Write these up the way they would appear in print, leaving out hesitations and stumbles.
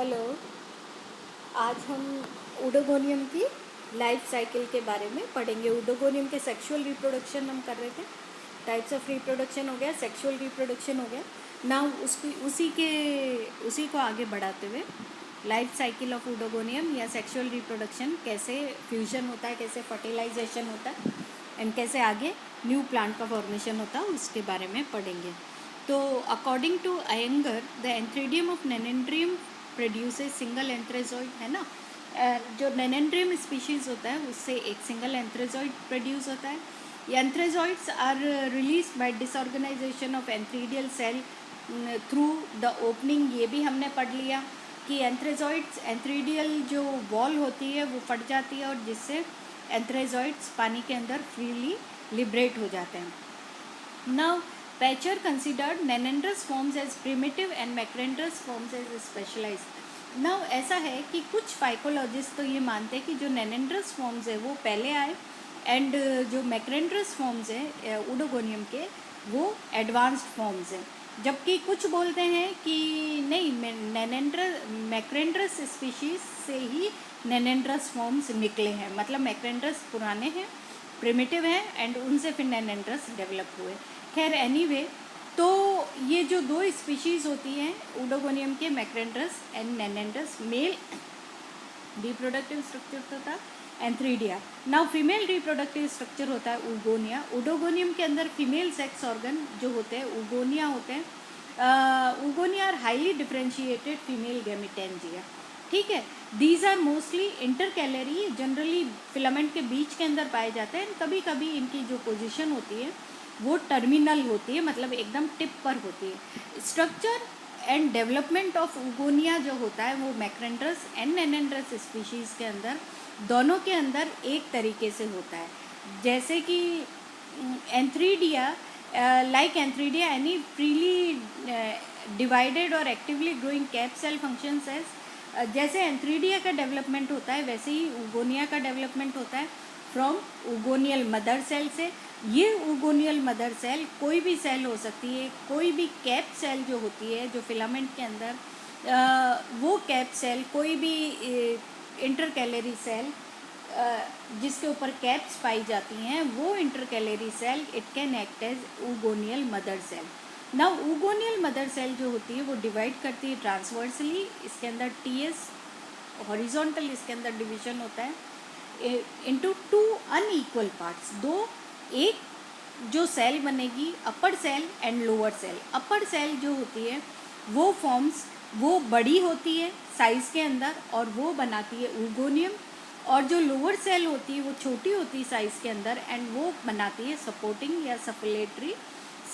Hello. आज हम oedogonium की लाइफ साइकिल के बारे में पढ़ेंगे। उडोगोनियम के सेक्सुअल रिप्रोडक्शन हम कर रहे थे। टाइप्स ऑफ रिप्रोडक्शन हो गया, सेक्सुअल रिप्रोडक्शन हो गया। नाउ उसी को आगे बढ़ाते हुए लाइफ साइकिल ऑफ उडोगोनियम या सेक्सुअल रिप्रोडक्शन, कैसे फ्यूजन होता है, कैसे फर्टिलाइजेशन होता है एंड कैसे आगे न्यू प्लांट का फॉर्मेशन होता है, उसके बारे में पढ़ेंगे। तो according to Iyengar, the antheridium of nannandrium produces single antherozoid, है ना। जो नेनेंड्रियम स्पीशीज़ होता है उससे एक सिंगल एंथ्रेजॉइड प्रोड्यूस होता है। Antherozoids are release by disorganization of antheridial cell through the opening. ये भी हमने पढ़ लिया कि एंथ्रीडियल जो वॉल होती है वो फट जाती है और जिससे एंथ्रेजॉइड्स पानी के अंदर फ्रीली लिबरेट हो जाते हैं। Now Pascher considered nannandrous forms as primitive and macrandrous forms as specialized. Now ऐसा है कि कुछ फाइकोलॉजिस्ट तो ये मानते हैं कि जो नेनेंड्रस फॉर्म्स है वो पहले आए एंड जो मैक्रेंड्रस फॉर्म्स है उडोगोनियम के वो एडवांस्ड फॉर्म्स हैं, जबकि कुछ बोलते हैं कि नहीं, मैक्रेंड्रस स्पीशीज से ही नेनेंड्रस फॉर्म्स निकले हैं, मतलब मैक्रेंड्रस पुराने हैं, प्रिमिटिव हैं एंड उनसे फिर नेनेंड्रस डेवलप हुए। खैर एनीवे, तो ये जो दो स्पीशीज़ होती हैं उडोगोनियम के, मैक्रेंड्रस एंड नेनेंड्रस, मेल रिप्रोडक्टिव स्ट्रक्चर होता है antheridia. Now female reproductive structure होता है उगोनिया। उडोगोनियम के अंदर फीमेल सेक्स ऑर्गन जो होते हैं उगोनिया होते हैं। Oogonia are highly differentiated female gametangia, ठीक है। These are mostly intercalary, generally filament के बीच के अंदर पाए जाते हैं। कभी कभी इनकी जो पोजीशन होती है वो टर्मिनल होती है, मतलब एकदम टिप पर होती है। स्ट्रक्चर एंड डेवलपमेंट ऑफ उगोनिया जो होता है वो मैक्रेंड्रस एंड नेनेंड्रस स्पीशीज़ के अंदर, दोनों के अंदर एक तरीके से होता है। जैसे कि antheridia, like antheridia any freely divided और actively growing cap cell functions as, जैसे एंथ्रीडिया का डेवलपमेंट होता है वैसे ही उगोनिया का डेवलपमेंट होता है फ्रॉम उगोनियल मदर सेल से। ये उगोनियल मदर सेल कोई भी सेल हो सकती है, कोई भी कैप सेल जो होती है जो फिलामेंट के अंदर, वो कैप सेल, कोई भी इंटरकैलरी सेल जिसके ऊपर कैप्स पाई जाती हैं, वो intercalary cell it can act as oogonial mother cell. Now oogonial mother cell जो होती है वो डिवाइड करती है ट्रांसवर्सली, इसके अंदर टीएस हॉरिजॉन्टल इसके अंदर डिवीजन होता है इनटू टू अनइक्वल पार्ट्स। दो, एक जो सेल बनेगी upper cell and lower cell. Upper cell जो होती है वो बड़ी होती है साइज के अंदर और वो बनाती है उगोनियम, और जो लोअर सेल होती है वो छोटी होती है साइज के अंदर एंड वो बनाती है सपोर्टिंग या सफिलेटरी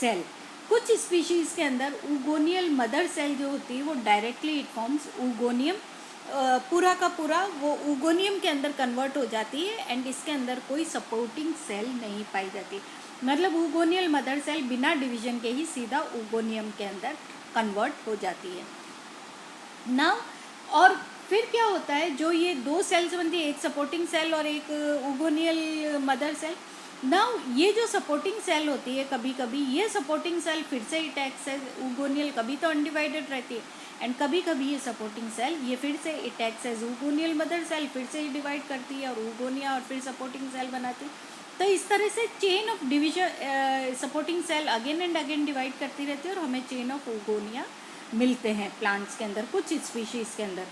सेल। कुछ स्पीशीज़ के अंदर उगोनियल मदर सेल जो होती है वो डायरेक्टली इट फॉर्म्स उगोनियम, पूरा का पूरा वो उगोनियम के अंदर कन्वर्ट हो जाती है एंड इसके अंदर कोई सपोर्टिंग सेल नहीं पाई जाती, मतलब उगोनियल मदर सेल बिना डिवीजन के ही सीधा उगोनियम के अंदर कन्वर्ट हो जाती है ना। और फिर क्या होता है, जो ये दो सेल्स बनती है, एक सपोर्टिंग सेल और एक उगोनियल मदर सेल। नाउ ये जो सपोर्टिंग सेल होती है, कभी कभी ये सपोर्टिंग सेल फिर से अटैक्स है उगोनियल, कभी तो अनडिवाइडेड रहती है एंड कभी कभी ये सपोर्टिंग सेल ये फिर से अटैक्स है उगोनियल मदर सेल, फिर से ही डिवाइड करती है और उगोनिया और फिर सपोर्टिंग सेल बनाती है। तो इस तरह से chain of division, supporting cell again and again divide करती रहती है और हमें चेन ऑफ उगोनिया मिलते हैं प्लांट्स के अंदर, कुछ स्पीशीज़ के अंदर।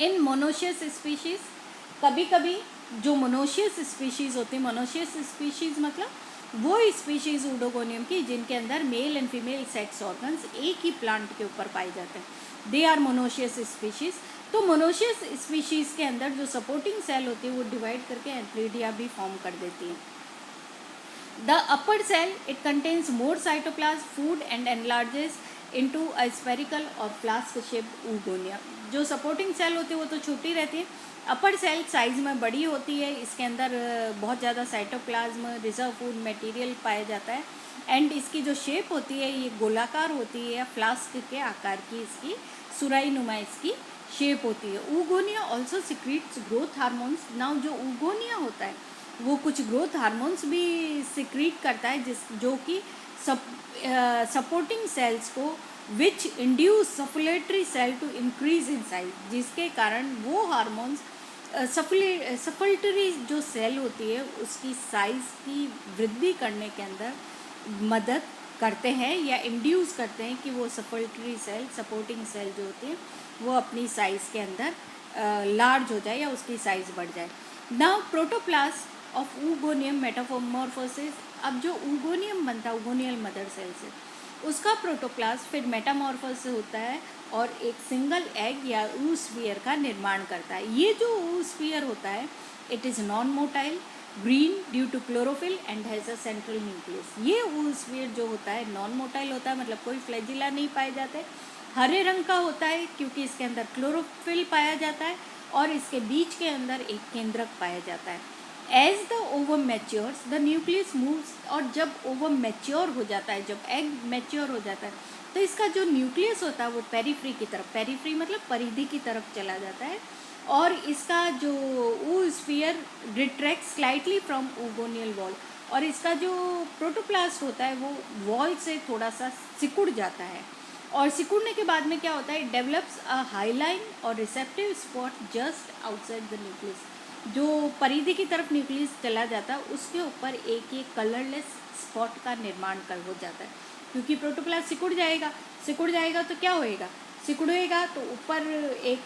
इन मोनोशियस स्पीशीज़, कभी कभी जो मोनोशियस स्पीशीज़ होती है, मोनोशियस स्पीशीज़ मतलब वो स्पीशीज़ उडोगोनियम की जिनके अंदर male and female sex organs एक ही प्लांट के ऊपर पाए जाते हैं, दे आर मोनोशियस स्पीशीज़। तो मोनोशियस स्पीशीज़ के अंदर जो सपोर्टिंग सेल होती है वो डिवाइड करके एंथ्रीडिया भी फॉर्म कर देती है। The upper cell it contains more cytoplasm food and enlarges into a spherical or flask shaped oogonia. जो सपोर्टिंग सेल होती है वो तो छोटी रहती है, अपर सेल साइज़ में बड़ी होती है, इसके अंदर बहुत ज़्यादा साइटोप्लाज्म, रिजर्व फूड मटेरियल पाया जाता है एंड इसकी जो शेप होती है ये गोलाकार होती है या फ्लास्क के आकार की, इसकी सुराई नुमा इसकी शेप होती है। उगोनिया also secretes growth hormones. Now जो उगोनिया होता है वो कुछ ग्रोथ हार्मोन्स भी सिक्रीट करता है जो कि सपोर्टिंग सेल्स को which induce suffultory cell to increase in size, जिसके कारण वो हार्मोन्स सफुलेटरी जो सेल होती है उसकी साइज की वृद्धि करने के अंदर मदद करते हैं या इंड्यूस करते हैं कि वो सफुलेटरी सेल, सपोर्टिंग सेल जो होती है वो अपनी साइज़ के अंदर लार्ज हो जाए या उसकी साइज़ बढ़ जाए। Now protoplast of oogonium Metamorphosis, अब जो ऊगोनियम बनता है ऊगोनियल मदर सेल से, उसका प्रोटोप्लास्ट फिर मेटामॉर्फोसिस होता है और एक सिंगल एग या oosphere का निर्माण करता है। ये जो oosphere होता है it is non motile, green due to chlorophyll and has a central nucleus. ये oosphere जो होता है नॉन मोटाइल होता है, मतलब कोई फ्लैजिला नहीं पाए जाते, हरे रंग का होता है क्योंकि इसके अंदर क्लोरोफिल पाया जाता है और इसके बीच के अंदर एक केंद्रक पाया जाता है। As the ovum matures the nucleus moves, और जब ओवम मैच्योर हो जाता है, जब एग मैच्योर हो जाता है, तो इसका जो न्यूक्लियस होता है वो पेरीफ्री की तरफ, पेरीफ्री मतलब परिधि की तरफ चला जाता है और इसका जो oosphere retract slightly from oogoneal wall, और इसका जो प्रोटोप्लास्ट होता है वो वॉल से थोड़ा सा सिकुड़ जाता है और सिकुड़ने के बाद में क्या होता है, डेवलप्स अ हाईलाइन और receptive spot just outside the nucleus. जो परिधि की तरफ न्यूक्लियस चला जाता है उसके ऊपर एक ये कलरलेस स्पॉट का निर्माण कर हो जाता है, क्योंकि प्रोटोप्लास्ट सिकुड़ जाएगा तो क्या होएगा, सिकुड़ेगा तो ऊपर एक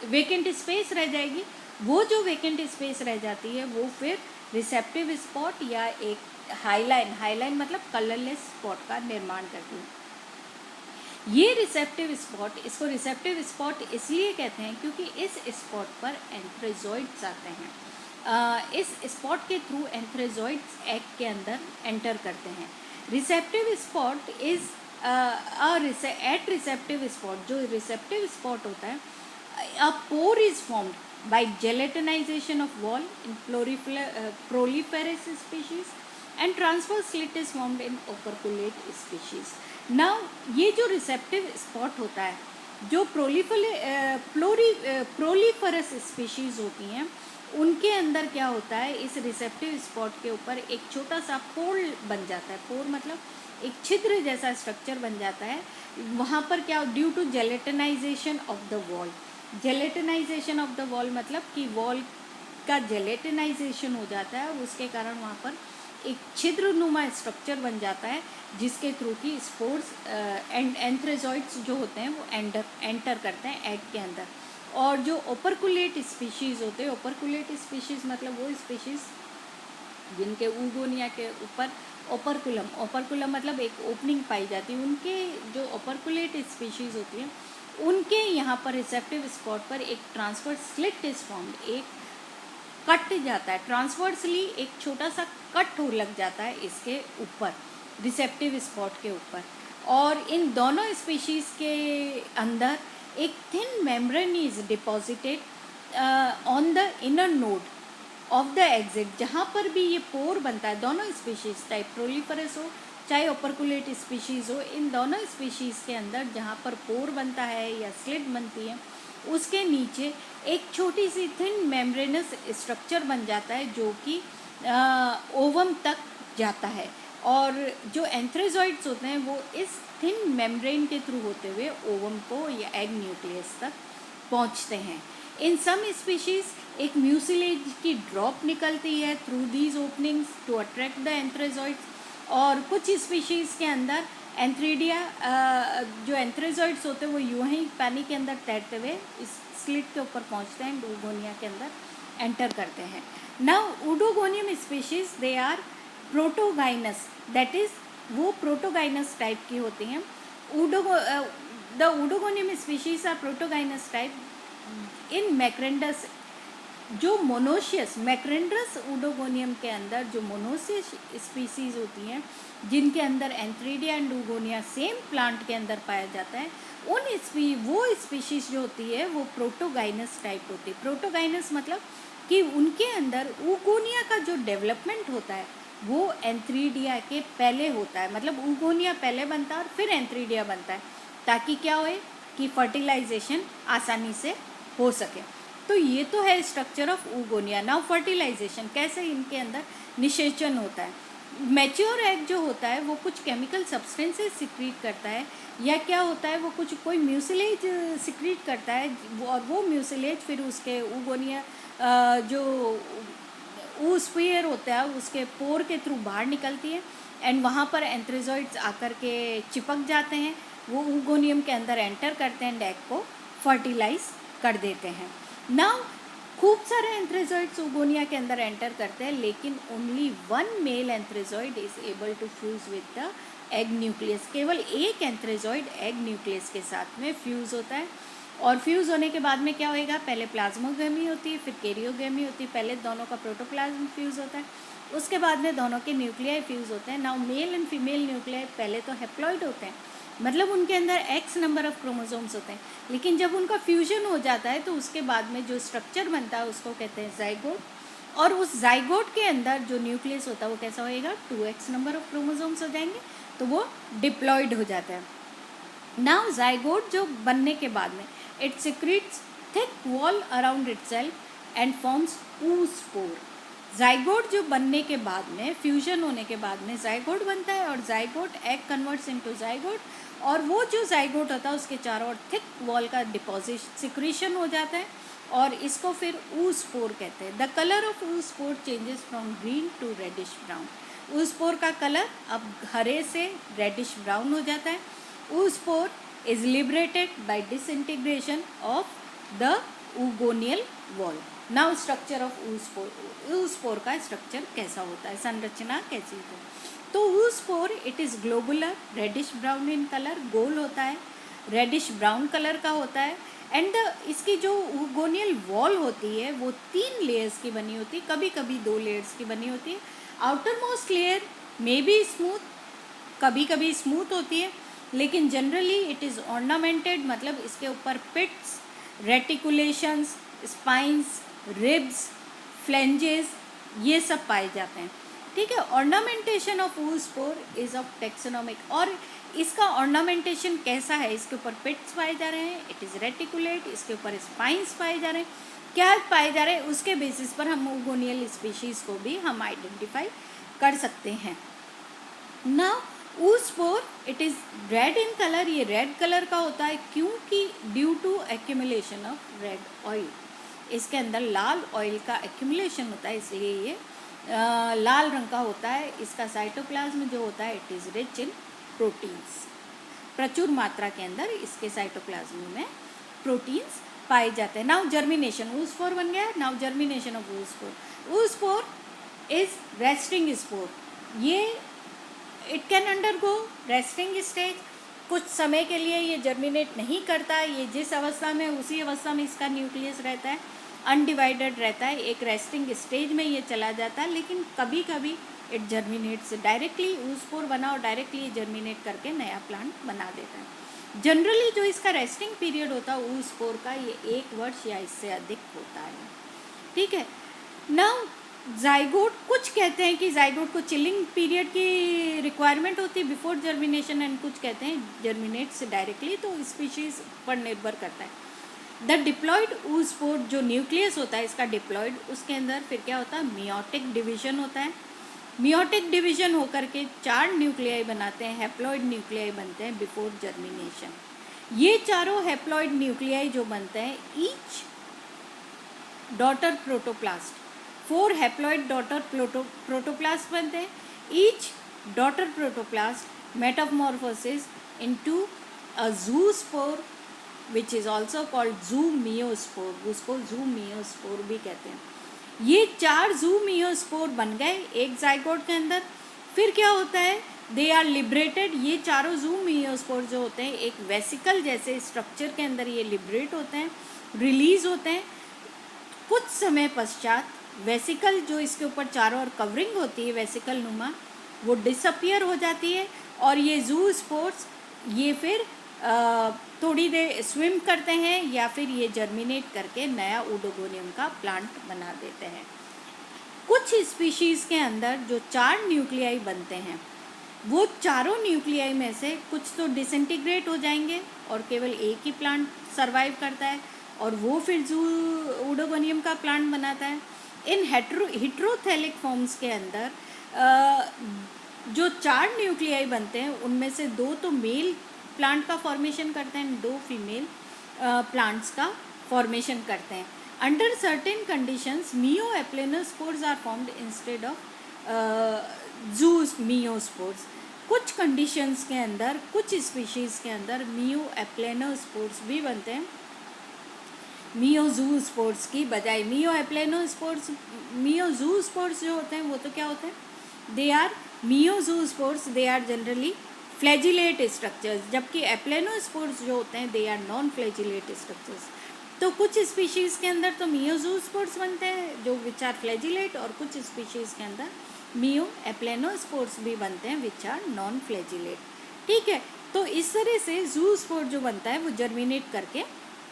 वेकेंट स्पेस रह जाएगी। वो जो वेकेंट स्पेस रह जाती है वो फिर रिसेप्टिव स्पॉट या एक हाईलाइन मतलब कलरलेस स्पॉट का निर्माण करती है। ये रिसेप्टिव स्पॉट, इसको रिसेप्टिव स्पॉट इसलिए कहते हैं क्योंकि इस स्पॉट पर एंथ्रेजॉइड्स आते हैं। इस स्पॉट के थ्रू एंथ्रेजॉइड्स एग के अंदर एंटर करते हैं। Receptive spot is at receptive spot, जो रिसेप्टिव स्पॉट होता है, a pore is formed by gelatinization of wall in proliferous species and transverse slit is formed in operculate species. Now ये जो receptive spot होता है, जो प्रोलीफरस स्पीशीज़ होती हैं उनके अंदर क्या होता है, इस रिसेप्टिव स्पॉट के ऊपर एक छोटा सा पोर बन जाता है। पोर मतलब एक छिद्र जैसा स्ट्रक्चर बन जाता है। वहाँ पर क्या, due to gelatinization of the wall, gelatinization of the wall मतलब कि वॉल का जेलेटिनाइजेशन हो जाता है और उसके कारण वहाँ पर एक छिद्रनुमा स्ट्रक्चर बन जाता है जिसके थ्रू की स्पोर्स एंड एंथ्रेजॉइड्स जो होते हैं वो एंटर करते हैं एग के अंदर। और जो ओपरकुलेट स्पीशीज़ होते हैं, ओपरकुलेट स्पीशीज़ मतलब वो स्पीशीज़ जिनके ऊगोनिया के ऊपर ओपरकुलम मतलब एक ओपनिंग पाई जाती है, उनके जो ओपरकुलेट स्पीशीज़ होती हैं उनके यहाँ पर रिसेप्टिव स्पॉट पर एक ट्रांसवर्स स्लिट इज फॉर्म्ड, एक कट जाता है, ट्रांसवर्सली एक छोटा सा कट हो लग जाता है इसके ऊपर, रिसेप्टिव स्पॉट के ऊपर। और इन दोनों स्पीशीज़ के अंदर एक thin membrane is deposited on the inner node of the exit, जहाँ पर भी ये पोर बनता है, दोनों स्पीशीज़ चाहे प्रोलीफरस हो चाहे ओपरकुलेट स्पीशीज़ हो, इन दोनों स्पीशीज़ के अंदर जहाँ पर पोर बनता है या स्लिट बनती है उसके नीचे एक छोटी सी थिन मेम्ब्रेनस स्ट्रक्चर बन जाता है जो कि ओवम तक जाता है। और जो एंथ्रेजॉइड्स होते हैं वो इस थिन मेम्ब्रेन के थ्रू होते हुए ओवम को या एग न्यूक्लियस तक पहुंचते हैं। इन सम स्पीशीज़ एक म्यूसिलेज की ड्रॉप निकलती है through these openings to attract the antherozoids, और कुछ स्पीशीज़ के अंदर एंथ्रीडिया जो एंथ्रेजॉइड्स होते हैं वो यूं ही पानी के अंदर तैरते हुए इस स्लिट के ऊपर पहुंचते हैं, ऊगोनिया के अंदर एंटर करते हैं। Now oedogonium species they are protogynous, that is वो प्रोटोगाइनस टाइप की होती हैं। The oedogonium species are protogynous type in macrandrous, जो मोनोशियस मैक्रेंडस ऊडोगोनियम के अंदर जो मोनोशियस स्पीसीज़ होती हैं जिनके अंदर antheridia and oogonia same plant के अंदर पाया जाता है, वो स्पीशीज़ जो होती है वो प्रोटोगाइनस टाइप होती है। प्रोटोगाइनस मतलब कि उनके अंदर ऊगोनिया का जो डेवलपमेंट होता है वो एंथ्रीडिया के पहले होता है, मतलब ऊगोनिया पहले बनता है और फिर एंथ्रीडिया बनता है, ताकि क्या होए कि फर्टिलाइजेशन आसानी से हो सके। तो ये तो है structure of oogonia. Now fertilization, कैसे इनके अंदर निषेचन होता है। मैच्योर एग जो होता है वो कुछ केमिकल सब्सटेंसेस सिक्रीट करता है, या क्या होता है वो कोई म्यूसिलेज सिक्रीट करता है, और वो म्यूसिलेज फिर उसके ऊगोनिया जो ऊस्फीयर होता है उसके पोर के थ्रू बाहर निकलती है, एंड वहाँ पर एंथ्रेजॉइड्स आकर के चिपक जाते हैं, वो ऊगोनियम के अंदर एंटर करते हैं एंड एग को फर्टिलाइज कर देते हैं। नाउ खूब सारे एंथ्रेजॉइड्स ऊगोनिया के अंदर एंटर करते हैं, लेकिन only one male antherozoid is able to fuse with the egg nucleus. केवल एक एंथ्रेजॉइड एग न्यूक्लियस के साथ में फ्यूज होता है, और फ्यूज़ होने के बाद में क्या होएगा, पहले प्लाज्मोगेमी होती है, फिर कैरियोगेमी होती है। पहले दोनों का प्रोटोप्लाज्म फ्यूज़ होता है, उसके बाद में दोनों के न्यूक्लियाई फ्यूज़ होते हैं। Now male and female nuclei पहले तो हैप्लॉइड होते हैं, मतलब उनके अंदर एक्स नंबर ऑफ क्रोमोसोम्स होते हैं, लेकिन जब उनका फ्यूजन हो जाता है तो उसके बाद में जो स्ट्रक्चर बनता है उसको कहते हैं जाइगोट, और उस जाइगोट के अंदर जो न्यूक्लियस होता है वो कैसा होएगा, 2x नंबर ऑफ क्रोमोसोम्स हो जाएंगे, तो वो डिप्लॉयड हो जाता है। नाउ जाइगोट जो बनने के बाद में it secretes thick wall around itself and forms oospore। Zygote जो बनने के बाद में, फ्यूजन होने के बाद में जाइगोट बनता है, और zygote egg converts into zygote, और वो जो जाइगोट होता है उसके चारों ओर थिक वॉल का डिपॉजिट सिक्रीशन हो जाता है, और इसको फिर oospore कहते हैं। The colour of oospore changes from green to reddish brown. oospore का कलर अब हरे से रेडिश ब्राउन हो जाता है। oospore is liberated by disintegration of the oogonial wall। Now structure of oospore। oospore का स्ट्रक्चर कैसा होता है, संरचना कैसी है, तो oospore it is globular reddish brown in color, गोल होता है, रेडिश ब्राउन कलर का होता है, एंड इसकी जो oogonal wall होती है वो 3 लेयर्स की बनी होती है, कभी कभी 2 लेयर्स की बनी होती है। Outer most layer may be smooth, कभी कभी स्मूथ होती है, लेकिन जनरली इट इज़ ऑर्नामेंटेड, मतलब इसके ऊपर पिट्स, रेटिकुलेशंस, स्पाइंस, रिब्स, फ्लेंजेस, ये सब पाए जाते हैं। ठीक है, ornamentation of oospore is of taxonomic, और इसका ऑर्नामेंटेशन कैसा है, इसके ऊपर पिट्स पाए जा रहे हैं, इट इज़ रेटिकुलेट, इसके ऊपर स्पाइंस पाए जा रहे हैं, क्या पाए जा रहे हैं, उसके बेसिस पर हम oogonal स्पीशीज़ को भी हम आइडेंटिफाई कर सकते हैं। Now oospore it is red in colour, ये रेड कलर का होता है क्योंकि due to accumulation of red oil, इसके अंदर लाल ऑयल का एक्यूमुलेशन होता है, इसलिए ये लाल रंग का होता है। इसका साइटोप्लाज्म जो होता है it is rich in proteins, प्रचुर मात्रा के अंदर इसके साइटोप्लाज्म में प्रोटीन्स पाए जाते हैं। नाउ जर्मिनेशन, oospore बन गया। Now germination of oospore। oospore is resting spore, ये it can undergo resting stage, कुछ समय के लिए ये जर्मिनेट नहीं करता, ये जिस अवस्था में उसी अवस्था में इसका न्यूक्लियस रहता है, अनडिवाइडेड रहता है, एक रेस्टिंग स्टेज में ये चला जाता है, लेकिन कभी कभी इट जर्मिनेट्स डायरेक्टली, oospore बना और डायरेक्टली जर्मिनेट करके नया प्लांट बना देता है। जनरली जो इसका रेस्टिंग पीरियड होता है oospore का, ये 1 वर्ष या इससे अधिक होता है। ठीक है, नाउ जाइगोट, कुछ कहते हैं कि जाइगोट को चिलिंग पीरियड की रिक्वायरमेंट होती है बिफोर जर्मिनेशन, एंड कुछ कहते हैं जर्मिनेट्स डायरेक्टली, तो स्पीशीज़ पर निर्भर करता है। द डिप्लॉयड oospore जो न्यूक्लियस होता है इसका डिप्लॉयड, उसके अंदर फिर क्या होता है, मियोटिक डिवीजन होता है। मियोटिक डिवीजन होकर के 4 न्यूक्लियाई बनाते हैं, हैप्लॉइड न्यूक्लियाई बनते हैं बिफोर जर्मिनेशन। ये चारों हैप्लॉइड न्यूक्लियाई जो बनते हैं, each daughter protoplast, 4 haploid daughter protoplast बनते हैं। Each daughter protoplast metamorphosis into a zoospore which is also called zoomeiospore, उसको ज़ूमियोस्पोर भी कहते हैं। ये 4 ज़ूमियोस्पोर बन गए एक जाइगोट के अंदर। फिर क्या होता है, दे आर लिबरेटेड, ये चारों ज़ूमियोस्पोर जो होते हैं एक वेसिकल जैसे स्ट्रक्चर के अंदर ये लिबरेट होते हैं, रिलीज़ होते हैं। कुछ समय पश्चात वेसिकल जो इसके ऊपर चारों ओर कवरिंग होती है वेसिकल नुमा, वो डिसअपियर हो जाती है, और ये ज़ूस्पोर्स ये फिर थोड़ी देर स्विम करते हैं, या फिर ये जर्मिनेट करके नया ओडोगोनियम का प्लांट बना देते हैं। कुछ स्पीशीज़ के अंदर जो 4 न्यूक्लियाई बनते हैं, वो चारों न्यूक्लियाई में से कुछ तो डिसइंटीग्रेट हो जाएंगे और केवल एक ही प्लांट सरवाइव करता है, और वो फिर ओडोगोनियम का प्लांट बनाता है। इन हेट्रोथैलिक फॉर्म्स के अंदर जो 4 न्यूक्लियाई बनते हैं उनमें से 2 तो मेल प्लांट का फॉर्मेशन करते हैं, 2 फीमेल प्लांट्स का फॉर्मेशन करते हैं. Under certain conditions meioaplanospores are formed instead of zoomeiospores. कुछ कंडीशंस के अंदर, कुछ स्पीशीज़ के अंदर मियोएप्लेनोस्पोर्स भी बनते हैं मियोज़ूस्पोर्स की बजाय. मियोज़ूस्पोर्स जो होते हैं वो तो क्या होते हैं, they are meiozoospores, they are generally flagellate structures, जबकि एप्लेनोस्पोर्स जो होते हैं they are non flagellate structures. तो कुछ स्पीशीज़ के अंदर तो मियोज़ूस्पोर्स बनते हैं जो विच आर फ्लैजिलेट, और कुछ स्पीशीज़ के अंदर मियोएप्लेनोस्पोर्स भी बनते हैं विच आर नॉन फ्लैजिलेट. ठीक है, तो इस तरह से ज़ूस्पोर जो बनता है वो जर्मिनेट करके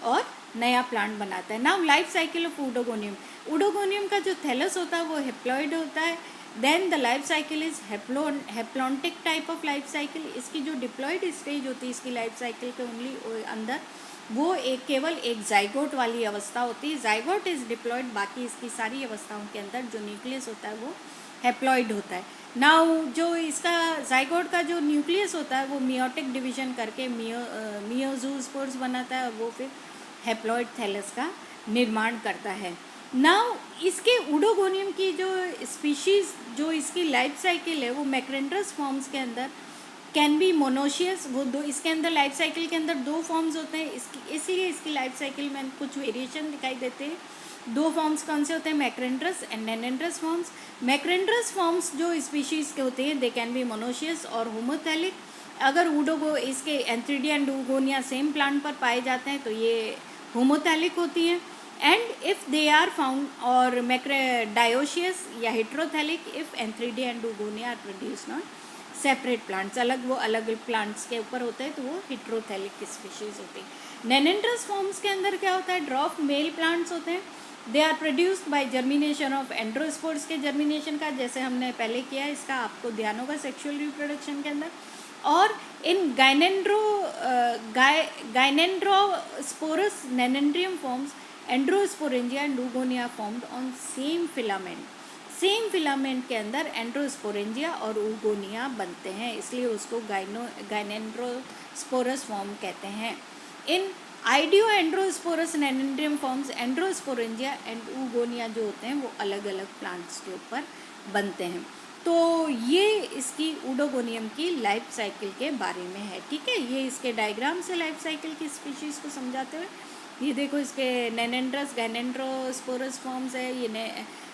और नया प्लांट बनाता है. Now life cycle of oedogonium. Oedogonium का जो थैलस होता है वो हेप्लॉइड होता है. Then the life cycle is haplontic type of life cycle. इसकी जो डिप्लॉइड स्टेज होती है इसकी लाइफ साइकिल के ओनली अंदर, वो केवल एक जाइगोट वाली अवस्था होती है. जाइगोट इज डिप्लॉइड, बाकी इसकी सारी अवस्थाओं के अंदर जो न्यूक्लियस होता है वो हेप्लॉइड होता है. नाउ जो इसका जाइगोट का जो न्यूक्लियस होता है वो मियोटिक डिवीजन करके मियोज़ूस्पोर्स बनाता है और वो फिर हेप्लॉइड थैलस का निर्माण करता है. नाउ इसके उडोगोनियम की जो स्पीशीज़, जो इसकी लाइफ साइकिल है वो मैक्रेंड्रस फॉर्म्स के अंदर कैन बी मोनोशियस. वो दो, इसके अंदर लाइफ साइकिल के अंदर 2 फॉर्म्स होते हैं इसकी, इसलिए इसकी लाइफ साइकिल में कुछ वेरिएशन दिखाई देते हैं. 2 फॉर्म्स कौन से होते हैं, macrandrous and nannandrous forms. Macrandrous forms जो स्पीशीज़ के होते हैं दे कैन बी मोनोशियस और होमोथैलिक. अगर इसके antheridia and oogonia same plant पर पाए जाते हैं तो ये होमोथैलिक होती हैं. And if they are found और डायोशियस या heterothallic if antheridia and oogonia are produced on separate plants. वो अलग प्लांट्स के ऊपर होते हैं तो वो हेट्रोथैलिक स्पीशीज़ होती है. नेनेंड्रस फॉर्म्स के अंदर क्या होता है, ड्रॉप मेल प्लांट्स होते हैं. They are produced by germination of androspores के जर्मिनेशन का, जैसे हमने पहले किया, इसका आपको ध्यान होगा सेक्सुअल रिप्रोडक्शन के अंदर. और in gynandrosporous nannandrium forms androsporangia and oogonia formed on same filament. Same filament के अंदर एंड्रोस्पोरेंजिया और उगोनिया बनते हैं, इसलिए उसको गाइनेंड्रोस्पोरस फॉर्म कहते हैं. इन आइडियो एंड्रोस्पोरस नेनेंड्रियम फॉर्म्स एंड्रोस्पोरेंजिया एंड उगोनिया जो होते हैं वो अलग अलग प्लांट्स के ऊपर बनते हैं. तो ये इसकी उडोगोनियम की लाइफ साइकिल के बारे में है. ठीक है, ये इसके डायग्राम से लाइफ साइकिल की स्पीशीज़ को समझाते हुए, ये देखो इसके नेनेंड्रस गाइनेंड्रोस्पोरस फॉर्म्स है, ये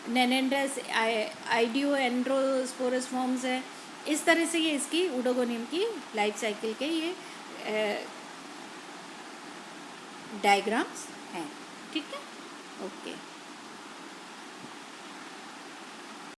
नेनेंड्रस आइडियो एंड्रोस्पोरस फॉर्म्स है. इस तरह से ये इसकी उडोगोनियम की लाइफ साइकिल के ये डायग्राम्स हैं. ठीक है, ओके.